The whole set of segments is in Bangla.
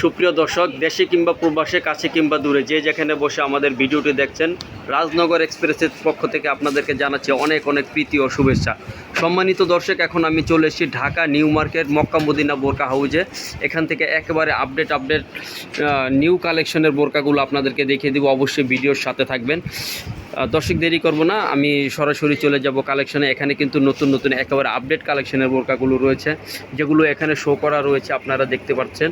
সুপ্রিয় দর্শক, দেশে কিংবা প্রবাসে, কাছে কিংবা দূরে, যে যেখানে বসে আমাদের ভিডিওটি দেখছেন, রাজনগর এক্সপ্রেসের পক্ষ থেকে আপনাদেরকে জানাচ্ছি অনেক অনেক প্রীতি ও শুভেচ্ছা। সম্মানিত দর্শক, এখন আমি চলে এসেছি ঢাকা নিউ মার্কেট মক্কা মদিনা বোরকা হাউজে। এখান থেকে একেবারে আপডেট নিউ কালেকশনের বোরকাগুলো আপনাদেরকে দেখিয়ে দেবো। অবশ্যই ভিডিওর সাথে থাকবেন। দর্শক, দেরি করব না, আমি সরাসরি চলে যাব কালেকশনে। এখানে কিন্তু নতুন নতুন একেবারে আপডেট কালেকশনের বোরকাগুলো রয়েছে, যেগুলো এখানে শো করা রয়েছে, আপনারা দেখতে পাচ্ছেন।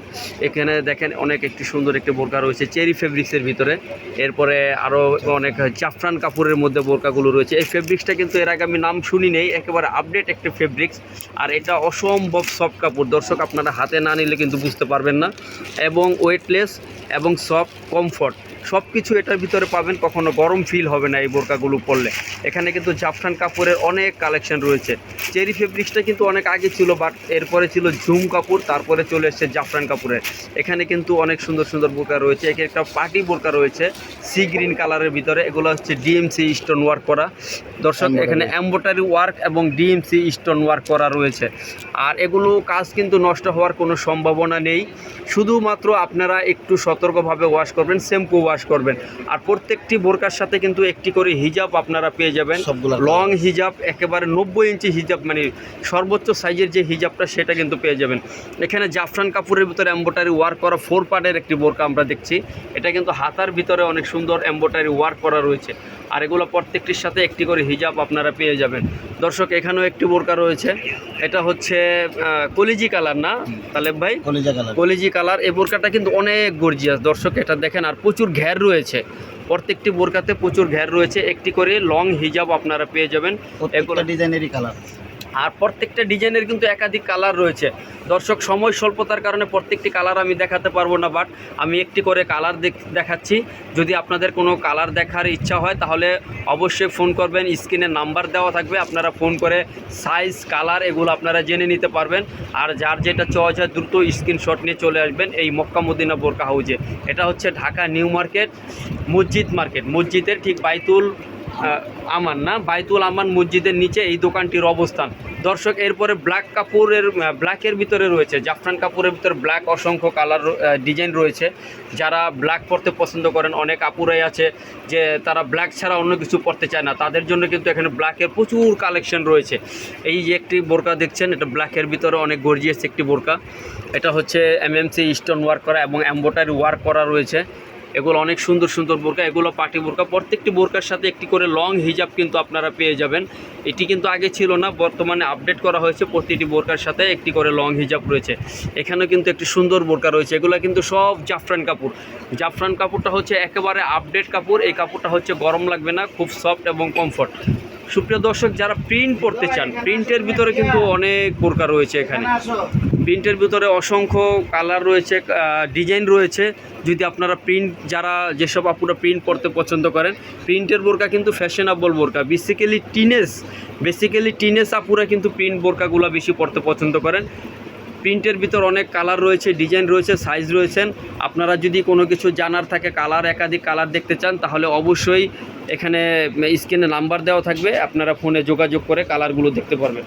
এখানে দেখেন অনেক একটি সুন্দর একটি বোরকা রয়েছে চেরি ফেব্রিক্সের ভিতরে। এরপরে আরও অনেক জাফরান কাপড়ের মধ্যে বোরকাগুলো রয়েছে। এই ফেব্রিক্সটা কিন্তু এর আগে আমি নাম শুনি নেই, একেবারে আপডেট একটা ফেব্রিক্স। আর এটা অসম্ভব সফট কাপড় দর্শক, আপনারা হাতে না নিলে কিন্তু বুঝতে পারবেন না। এবং ওয়েটলেস এবং সফট কমফর্ট সব কিছু এটার ভিতরে পাবেন, কখনো গরম ফিল হবে না এই বোরকাগুলো পরলে। এখানে কিন্তু জাফরান কাপড়ের অনেক কালেকশন রয়েছে। চেরি ফেব্রিক্সটা কিন্তু অনেক আগে ছিল, বাট এরপরে ছিল ঝুম কাপড়, তারপরে চলে এসছে জাফরান কাপড়ের। এখানে কিন্তু অনেক সুন্দর সুন্দর বোরকা রয়েছে। এখানে একটা পার্টি বোরকা রয়েছে সি গ্রিন কালারের ভিতরে। এগুলো হচ্ছে ডিএমসি স্টোন ওয়ার্ক করা দর্শক। এখানে এমব্রয়ডারি ওয়ার্ক এবং ডিএমসি স্টোন ওয়ার্ক করা রয়েছে। আর এগুলো কাজ কিন্তু নষ্ট হওয়ার কোনো সম্ভাবনা নেই, শুধুমাত্র আপনারা একটু সতর্কভাবে ওয়াশ করবেন, শ্যাম্পু ওয়াশ করবেন। আর প্রত্যেকটি বোরকার সাথে কিন্তু একটি করে হিজাব আপনারা পেয়ে যাবেন, লং হিজাব, একেবারে 90 ইঞ্চি হিজাব, মানে সর্বোচ্চ সাইজের যে হিজাবটা সেটা কিন্তু পেয়ে যাবেন। এখানে জাফরান কাপড়ের ভিতরে এমব্রয়ডারি ওয়ার্ক করা 4 পার্টের একটি বোরকা আমরা দেখছি। এটা কিন্তু হাতার ভিতরে অনেক সুন্দর এমব্রয়ডারি ওয়ার্ক করা রয়েছে। আর এগুলো প্রত্যেকটির সাথে একটি করে হিজাব আপনারা পেয়ে যাবেন দর্শক। এখানেও একটি বোরকা রয়েছে, এটা হচ্ছে কলিজি কালার না তালেব ভাই? কলিজি কালার। এই বোরকাটা কিন্তু অনেক গর্জিয়াস দর্শক, এটা দেখেন। আর প্রচুর ঘের রয়েছে, প্রত্যেকটি বোরকাতে প্রচুর ঘের রয়েছে। একটি করে লং হিজাব আপনারা পেয়ে যাবেন। এগুলো ডিজাইনেরই কালার, আর প্রত্যেকটা ডিজাইনের কিন্তু একাধিক কালার রয়েছে দর্শক। সময় স্বল্পতার কারণে প্রত্যেকটি কালার আমি দেখাতে পারবো না, বাট আমি একটি করে কালার দেখাচ্ছি। যদি আপনাদের কোনো কালার দেখার ইচ্ছা হয় তাহলে অবশ্যই ফোন করবেন, স্ক্রিনে নাম্বার দেওয়া থাকবে, আপনারা ফোন করে সাইজ কালার এগুলো আপনারা জেনে নিতে পারবেন। আর যার যেটা চয়েস হয় দ্রুত স্ক্রিনশট নিয়ে চলে আসবেন এই মক্কা মদিনা বোরকা হাউজে। এটা হচ্ছে ঢাকা নিউ মার্কেট মসজিদের ঠিক বাইতুল আমান মসজিদের নিচে এই দোকানটির অবস্থান দর্শক। এরপরে ব্ল্যাকের ভিতরে রয়েছে জাফরান কাপড়ের ভিতরে ব্ল্যাক, অসংখ্য কালার ডিজাইন রয়েছে। যারা ব্ল্যাক পরতে পছন্দ করেন, অনেক আপুরাই আছে যে তারা ব্ল্যাক ছাড়া অন্য কিছু পরতে চায় না, তাদের জন্য কিন্তু এখানে ব্ল্যাকের প্রচুর কালেকশন রয়েছে। এই যে একটি বোরকা দেখছেন, এটা ব্ল্যাকের ভিতরে অনেক গর্জিয়াস একটি বোরকা। এটা হচ্ছে এমএমসি স্টোন ওয়ার্ক করা এবং এমব্রয়ডারি ওয়ার্ক করা রয়েছে। এগুলো অনেক সুন্দর সুন্দর বোরকা, এগুলো পার্টি বোরকা। প্রত্যেকটি বোরকার সাথে একটি করে লং হিজাব কিন্তু আপনারা পেয়ে যাবেন। এটি কিন্তু আগে ছিল না, বর্তমানে আপডেট করা হয়েছে। প্রতিটি বোরকার সাথে একটি করে লং হিজাব রয়েছে। এখানেও কিন্তু একটি সুন্দর বোরকা রয়েছে। এগুলো কিন্তু সব জাফরান কাপড়। জাফরান কাপড়টা হচ্ছে একেবারে আপডেট কাপড়। এই কাপড়টা হচ্ছে গরম লাগবে না, খুব সফট এবং কমফর্ট। সুপ্রিয় দর্শক, যারা প্রিন্ট পড়তে চান, প্রিন্টের ভিতরে কিন্তু অনেক বোরকা রয়েছে। এখানে প্রিন্টের ভিতরে অসংখ্য কালার রয়েছে, ডিজাইন রয়েছে। যদি আপনারা যারা যেসব আপুরা প্রিন্ট পড়তে পছন্দ করেন, প্রিন্টের বোরকা কিন্তু ফ্যাশনেবল বোরকা। বেসিক্যালি টিনেজ আপুরা কিন্তু প্রিন্ট বোরকাগুলো বেশি পড়তে পছন্দ করেন। প্রিন্টের ভিতর অনেক কালার রয়েছে, ডিজাইন রয়েছে, সাইজ রয়েছেন। আপনারা যদি কোনো কিছু জানার থাকে, একাধিক কালার দেখতে চান, তাহলে অবশ্যই এখানে স্ক্রিনে নাম্বার দেওয়া থাকবে, আপনারা ফোনে যোগাযোগ করে কালারগুলো দেখতে পারবেন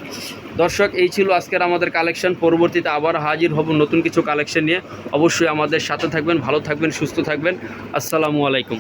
দর্শক। এই ছিল আজকের আমাদের কালেকশন। পরবর্তীতে আবার হাজির হব নতুন কিছু কালেকশন নিয়ে। অবশ্যই আমাদের সাথে থাকবেন, ভালো থাকবেন, সুস্থ থাকবেন। আসসালামু আলাইকুম।